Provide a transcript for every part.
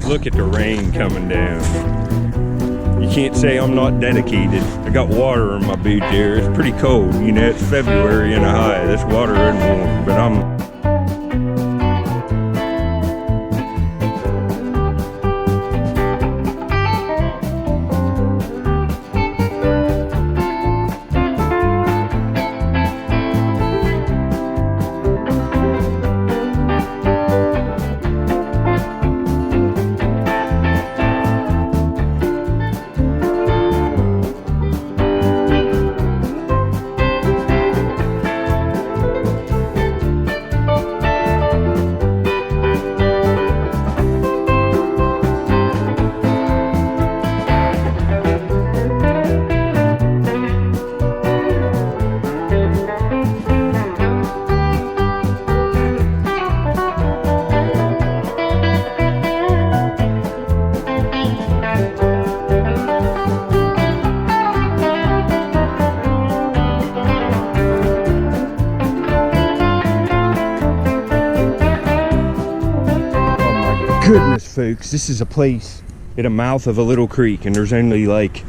Look at the rain coming down. You can't say I'm not dedicated. I got water in my boot there. It's pretty cold, you know, it's February in a high. This water isn't warm, but I'm... Goodness, folks, this is a place at the mouth of a little creek, and there's only like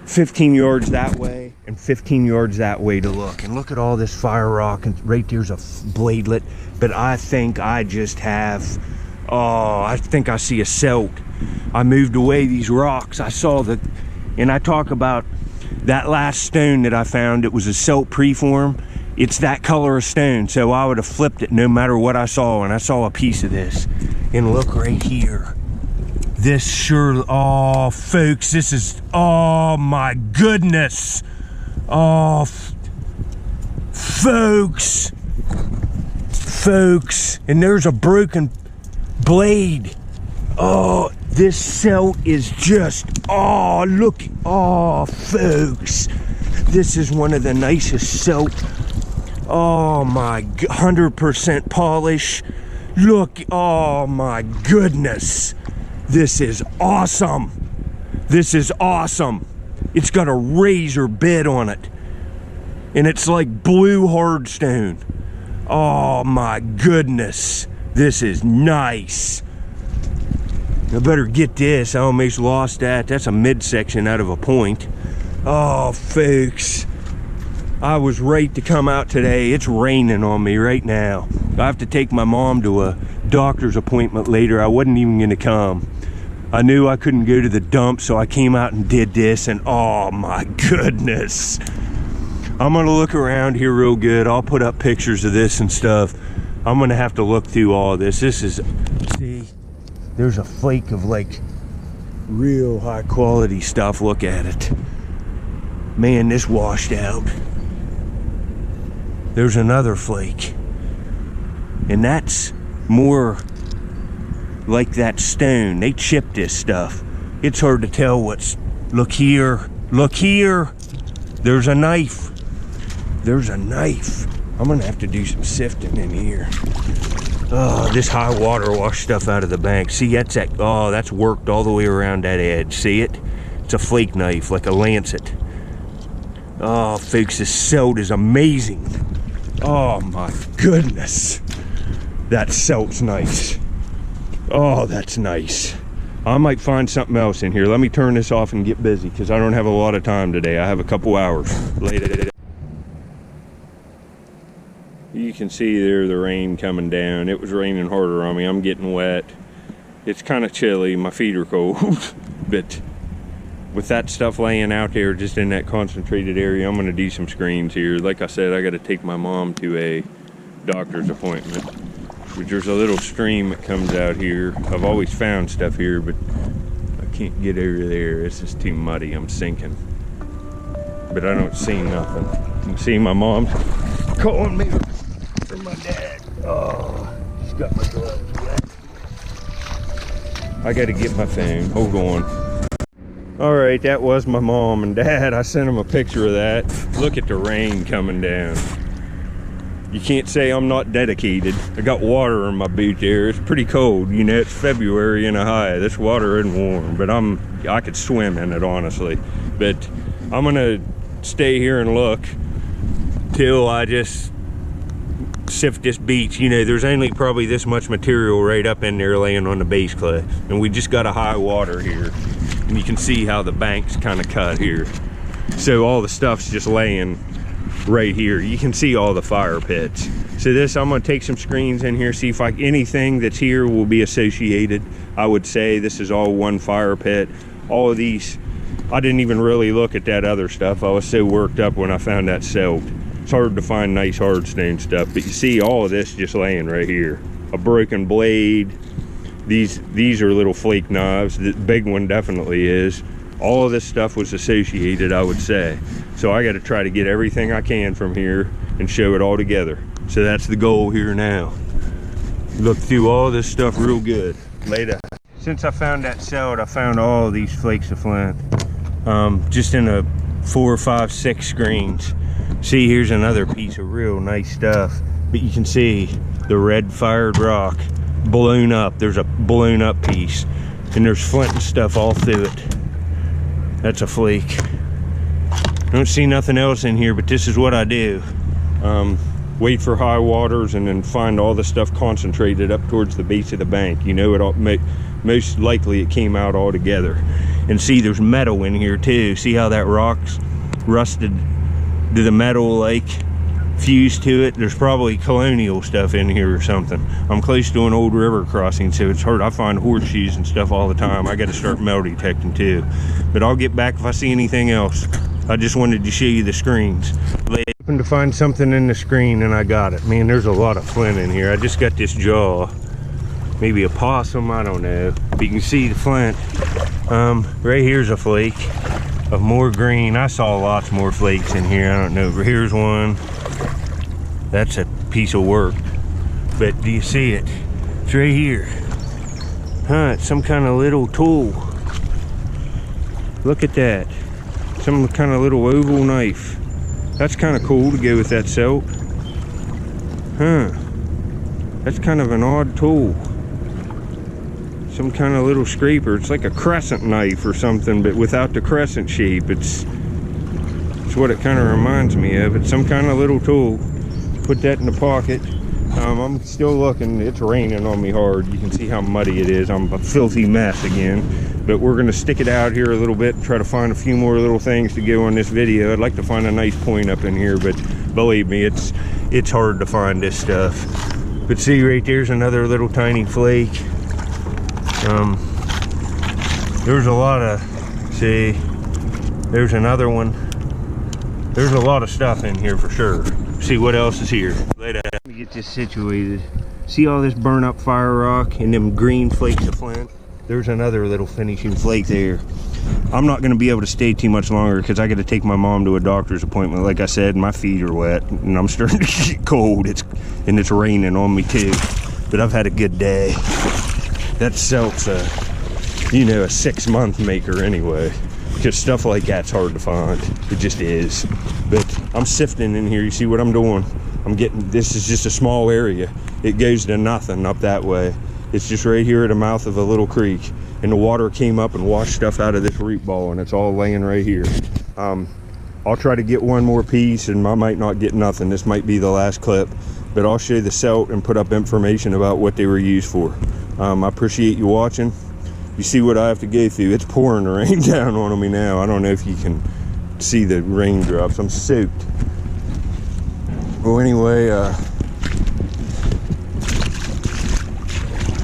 15 yards that way and 15 yards that way to look. And look at all this fire rock, and right there's a bladelet. But I think I just have, oh, I think I see a celt. I moved away these rocks. I saw the, and I talk about that last stone that I found. It was a celt preform. It's that color of stone, so I would have flipped it no matter what I saw, and I saw a piece of this. And look right here. This sure, oh, folks, this is, oh my goodness. Oh, folks, and there's a broken blade. Oh, this celt is just, oh, look, oh, folks. This is one of the nicest celt. Oh my, 100% polish. Look, oh my goodness. This is awesome. This is awesome. It's got a razor bed on it. And it's like blue hardstone. Oh my goodness. This is nice. I better get this. I almost lost that. That's a midsection out of a point. Oh, folks. I was right to come out today. It's raining on me right now. I have to take my mom to a doctor's appointment later. I wasn't even gonna come. I knew I couldn't go to the dump, so I came out and did this, and oh my goodness. I'm gonna look around here real good. I'll put up pictures of this and stuff. I'm gonna have to look through all this. This is, see, there's a flake of like real high quality stuff. Look at it. Man, this washed out. There's another flake, and that's more like that stone. They chipped this stuff. It's hard to tell what's, look here, there's a knife, I'm gonna have to do some sifting in here. Oh, this high water washed stuff out of the bank. See, that's that, oh, that's worked all the way around that edge. See it? It's a flake knife, like a lancet. Oh, folks, this celt is amazing. Oh my goodness. That celt's nice. Oh, that's nice. I might find something else in here. Let me turn this off and get busy, because I don't have a lot of time today. I have a couple hours. Later. You can see there the rain coming down. It was raining harder on me. I'm getting wet. It's kind of chilly. My feet are cold. But with that stuff laying out there just in that concentrated area, I'm going to do some screens here. Like I said, I got to take my mom to a doctor's appointment. There's a little stream that comes out here. I've always found stuff here, but I can't get over there. It's just too muddy. I'm sinking. But I don't see nothing. You can see my mom's calling me for my dad. Oh, she's got my gloves wet. I got to get my phone. Hold on. All right, that was my mom and dad. I sent them a picture of that. Look at the rain coming down. You can't say I'm not dedicated. I got water in my boot there. It's pretty cold, you know, it's February in a high. This water isn't warm, but I could swim in it, honestly. But I'm gonna stay here and look till I just sift this beach, you know, there's only probably this much material right up in there laying on the base clay, and we just got a high water here, and you can see how the bank's kind of cut here, so all the stuff's just laying right here. You can see all the fire pits. So this, I'm going to take some screens in here, see if anything that's here will be associated. I would say this is all one fire pit. All of these, I didn't even really look at that other stuff. I was so worked up when I found that celt. It's hard to find nice hardstone stuff, but you see all of this just laying right here. A broken blade. These are little flake knives. The big one definitely is. All of this stuff was associated, I would say. So I got to try to get everything I can from here and show it all together. So that's the goal here now. Look through all this stuff real good. Later. Since I found that celt, I found all of these flakes of flint. Just in a 4, 5, 6 screens. See, here's another piece of real nice stuff. But you can see the red fired rock blown up. There's a blown up piece. And there's flint and stuff all through it. That's a flake. I don't see nothing else in here, but this is what I do. Wait for high waters and then find all the stuff concentrated up towards the base of the bank. You know, it all, most likely it came out all together. And see, there's metal in here too. See how that rock's rusted? Did the metal like fuse to it? There's probably colonial stuff in here or something. I'm close to an old river crossing, so it's hard. I find horseshoes and stuff all the time. I got to start metal detecting too. But I'll get back if I see anything else. I just wanted to show you the screens. Happened to find something in the screen and I got it. Man, there's a lot of flint in here. I just got this jaw. Maybe a possum, I don't know. But you can see the flint. Right here's a flake of more green. I saw lots more flakes in here. I don't know. Here's one. That's a piece of work. But do you see it? It's right here. Huh, it's some kind of little tool. Look at that. Some kind of little oval knife. That's kind of cool to go with that celt. Huh. That's kind of an odd tool. Some kind of little scraper. It's like a crescent knife or something, but without the crescent shape. It's what it kind of reminds me of. It's some kind of little tool. Put that in the pocket. I'm still looking. It's raining on me hard. You can see how muddy it is. I'm a filthy mess again. But we're going to stick it out here a little bit and try to find a few more little things to go on this video. I'd like to find a nice point up in here, but believe me, it's hard to find this stuff. But see, right there's another little tiny flake. There's a lot of, see, there's another one. There's a lot of stuff in here for sure. See what else is here. Let me get this situated. See all this burn up fire rock and them green flakes of flint? There's another little finishing flake there. I'm not going to be able to stay too much longer because I got to take my mom to a doctor's appointment. Like I said, my feet are wet and I'm starting to get cold. It's raining on me too. But I've had a good day. That celt's you know, a 6-month maker anyway. Because stuff like that's hard to find. It just is. But I'm sifting in here. You see what I'm doing? I'm getting, this is just a small area. It goes to nothing up that way. It's just right here at the mouth of a little creek. And the water came up and washed stuff out of this root ball, and it's all laying right here. I'll try to get one more piece, and I might not get nothing. This might be the last clip. But I'll show you the celt and put up information about what they were used for. I appreciate you watching. You see what I have to go through. It's pouring the rain down on me now. I don't know if you can see the raindrops. I'm soaked. Well, anyway,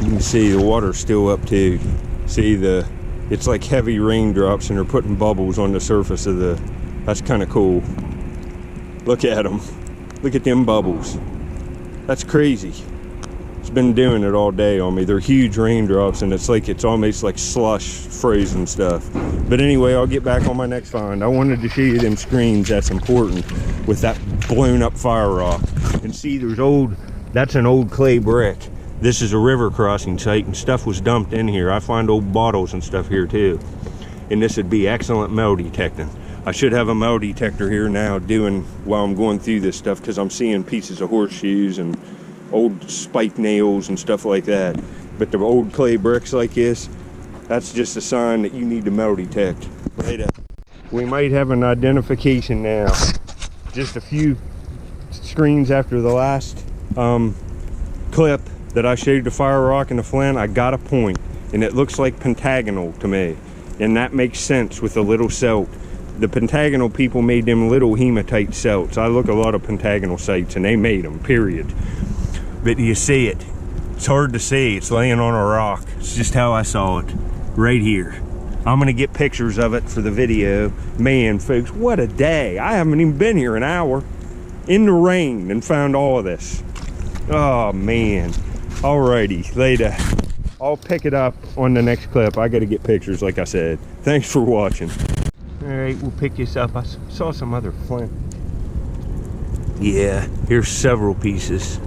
you can see the water's still up too. See it's like heavy raindrops and they're putting bubbles on the surface of that's kind of cool. Look at them. Look at them bubbles. That's crazy. It's been doing it all day on me. They're huge raindrops and it's almost like slush frozen stuff. But anyway, I'll get back on my next find. I wanted to show you them screens. That's important with that blown up fire rock. And see, that's an old clay brick. This is a river crossing site and stuff was dumped in here. I find old bottles and stuff here too. And this would be excellent metal detecting. I should have a metal detector here now while I'm going through this stuff because I'm seeing pieces of horseshoes and old spike nails and stuff like that. But the old clay bricks like this, that's just a sign that you need to metal detect. Later. We might have an identification now. Just a few screens after the last clip that I showed the fire rock and the flint, I got a point, and it looks like pentagonal to me, and that makes sense with the little celt. The pentagonal people made them little hematite celts. I look a lot of pentagonal sites and they made them, period. But you see it. It's hard to see. It's laying on a rock. It's just how I saw it, right here. I'm gonna get pictures of it for the video. Man, folks, what a day. I haven't even been here an hour in the rain and found all of this. Oh man. Alrighty, later. I'll pick it up on the next clip. I gotta get pictures, like I said. Thanks for watching. Alright, we'll pick this up. I saw some other flint. Yeah, here's several pieces.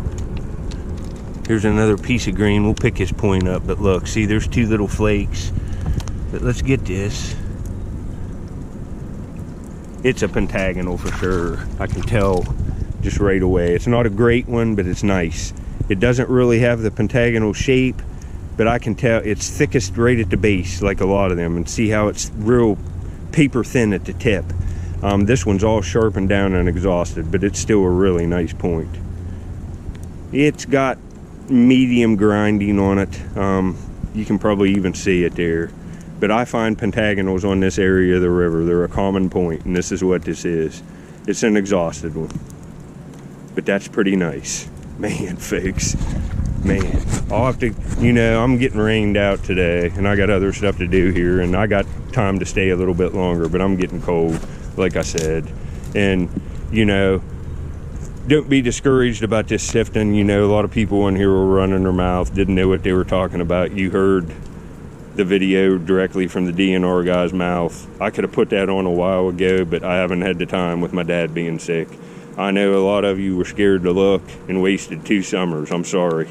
Here's another piece of green. We'll pick his point up, but look, see, there's two little flakes. But let's get this. It's a pentagonal for sure. I can tell just right away. It's not a great one, but it's nice. It doesn't really have the pentagonal shape, but I can tell it's thickest right at the base, like a lot of them, and see how it's real paper thin at the tip. This one's all sharpened down and exhausted, but it's still a really nice point. It's got medium grinding on it. You can probably even see it there. But I find pentagonals on this area of the river. They're a common point, and this is what this is. It's an exhausted one. But that's pretty nice. Man, folks. Man, I'll have to, you know, I'm getting rained out today, and I got other stuff to do here, and I got time to stay a little bit longer, but I'm getting cold, like I said. And, you know, don't be discouraged about this sifting. You know, a lot of people in here were running their mouth, didn't know what they were talking about. You heard the video directly from the DNR guy's mouth. I could have put that on a while ago, but I haven't had the time with my dad being sick. I know a lot of you were scared to look and wasted 2 summers. I'm sorry.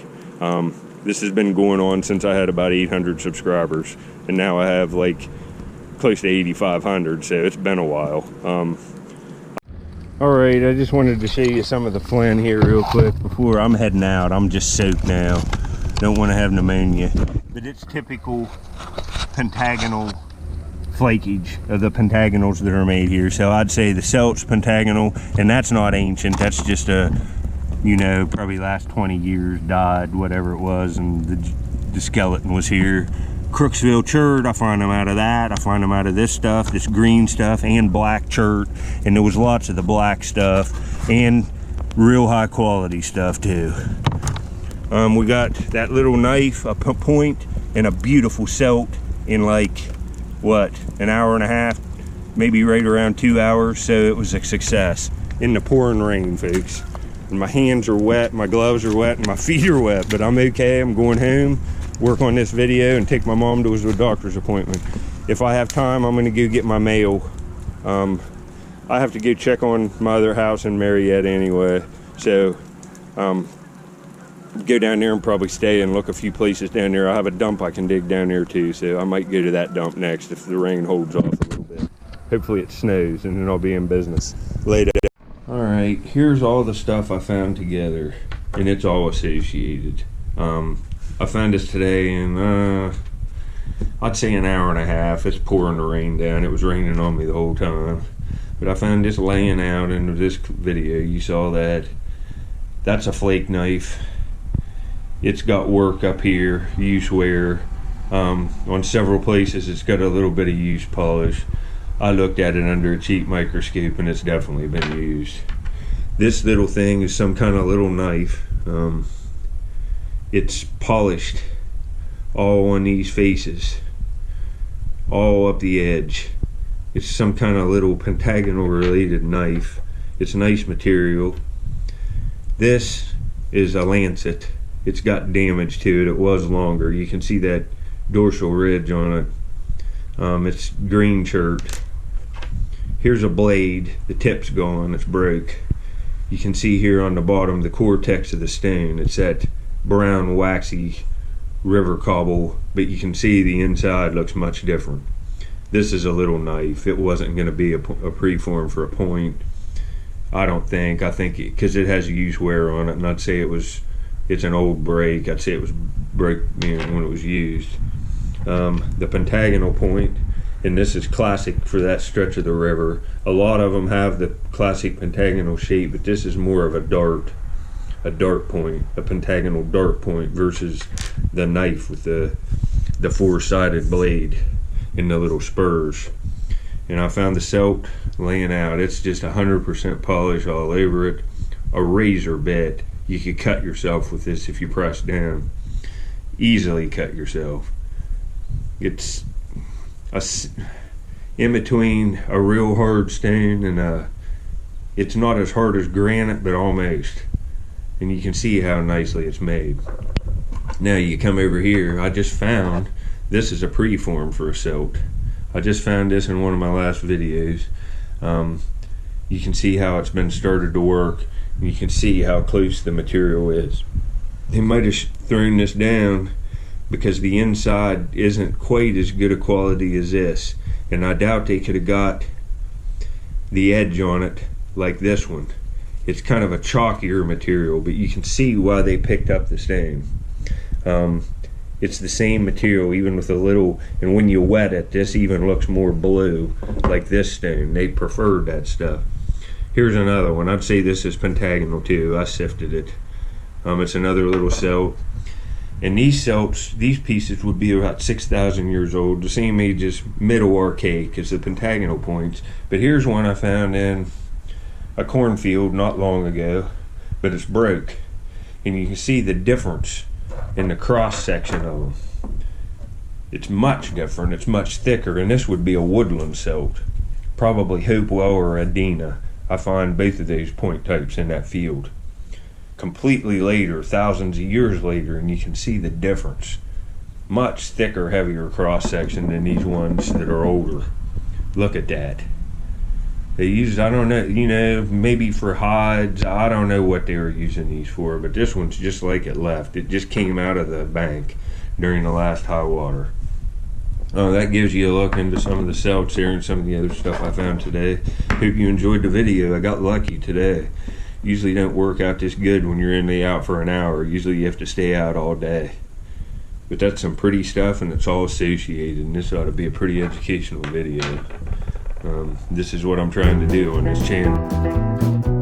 This has been going on since I had about 800 subscribers, and now I have like close to 8,500, so it's been a while. All right, I just wanted to show you some of the flint here real quick before I'm heading out. I'm just soaked now. Don't want to have pneumonia. But it's typical pentagonal flakage of the pentagonals that are made here. So I'd say the celt's pentagonal, and that's not ancient. That's just a, you know, probably last 20 years died, whatever it was, and the skeleton was here. Crooksville chert, I find them out of that. I find them out of this stuff, this green stuff, and black chert. And there was lots of the black stuff and real high quality stuff too. We got that little knife, a point, and a beautiful celt in like, what, an hour and a half, maybe right around 2 hours. So it was a success in the pouring rain, folks. And my hands are wet, my gloves are wet, and my feet are wet, but I'm okay. I'm going home, work on this video, and take my mom to a doctor's appointment. If I have time, I'm gonna go get my mail. I have to go check on my other house in Marietta anyway. So, go down there and probably stay and look a few places down there. I have a dump I can dig down there too, so I might go to that dump next if the rain holds off a little bit. Hopefully it snows, and then I'll be in business later. All right, here's all the stuff I found together, and it's all associated. I found this today in, I'd say an hour and a half. It's pouring the rain down. It was raining on me the whole time. But I found this laying out in this video. You saw that. That's a flake knife. It's got work up here, use wear. On several places it's got a little bit of use polish. I looked at it under a cheap microscope, and it's definitely been used. This little thing is some kind of little knife. It's polished all on these faces, all up the edge. It's some kind of little pentagonal related knife. It's nice material. This is a lancet. It's got damage to it. It was longer. You can see that dorsal ridge on it. It's green chert. Here's a blade. The tip's gone. It's broke. You can see here on the bottom the cortex of the stone. It's that brown waxy river cobble, but you can see the inside looks much different. This is a little knife. It wasn't going to be a preform for a point, I don't think. I think because it has use wear on it, and I'd say it's an old break. I'd say it was broke, you know, when it was used. The pentagonal point, and this is classic for that stretch of the river. A lot of them have the classic pentagonal shape, but this is more of a dart. a dart point, a pentagonal dart point, versus the knife with the four-sided blade and the little spurs. And I found the celt laying out. It's just 100% polish all over it. A razor bit. You could cut yourself with this if you press down. Easily cut yourself. It's in between a real hard stone and it's not as hard as granite, but almost. And you can see how nicely it's made. Now you come over here. I just found this is a preform for a celt. I just found this in one of my last videos. You can see how it's been started to work. You can see how close the material is. They might have thrown this down because the inside isn't quite as good a quality as this, and I doubt they could have got the edge on it like this one. It's kind of a chalkier material, but you can see why they picked up the stain. It's the same material, even with a little, and when you wet it, this even looks more blue, like this stone. They preferred that stuff. Here's another one. I'd say this is pentagonal too. I sifted it. It's another little celt. And these celts, these pieces would be about 6,000 years old, the same age as middle archaic as the pentagonal points. But here's one I found in a cornfield not long ago, but it's broke. And you can see the difference in the cross section of them. It's much different, it's much thicker, and this would be a woodland celt. Probably Hopewell or Adena. I find both of those point types in that field. Completely later, thousands of years later, and you can see the difference. Much thicker, heavier cross section than these ones that are older. Look at that. They use, I don't know, you know, maybe for hides. I don't know what they were using these for, but this one's just like it left. It just came out of the bank during the last high water. Oh, that gives you a look into some of the celts here and some of the other stuff I found today. Hope you enjoyed the video. I got lucky today. Usually don't work out this good when you're only out for an hour. Usually you have to stay out all day. But that's some pretty stuff, and it's all associated, and this ought to be a pretty educational video. This is what I'm trying to do on this channel.